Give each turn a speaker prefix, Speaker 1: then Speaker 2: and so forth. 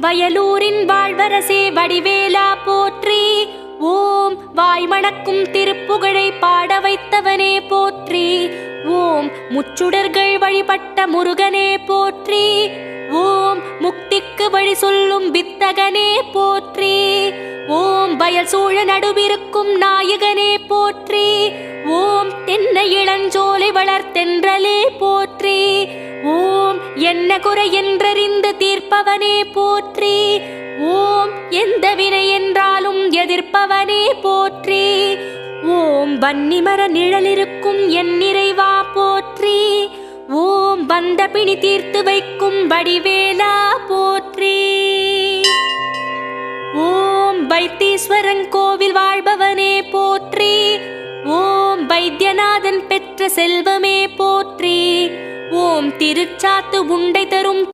Speaker 1: வயலூரின் வாழ்வரசே வடிவேலா போற்றி. ஓம் வாய்மணக்கும் திருப்புகழை பாட வைத்தவனே போற்றி. ஓம் முச்சுடர்கள் வழிபட்ட முருகனே போற்றி. ஓம் முக்திக்கு வழி சொல்லும் வித்தகனே போற்றி. ஓம் வயல் சூழ நடுவிருக்கும் நாயகனே போற்றி. ஓம் தென்னை இளஞ்சோலை வளர்த்தென்றலே போற்றி. ஓம் என்ன குறை என்றறிந்து தீர்ப்பவனே போற்றி. ஓம் எந்த வினை என்றாலும் எதிர்ப்பவனே போற்றி. ஓம் வன்னிமர நிழலிருக்கும் என் நிறைவா போற்றி. ஓம் வந்த பிணி தீர்த்து வைக்கும் வடிவேலா போற்றி. ஓம் வைத்தீஸ்வரன் கோவில் வாழ்பவனே போற்றி. ஓம் வைத்தியநாதன் பெற்ற செல்வமே போற்றி. ஓம் திருச்சாத்து உண்டை தரும்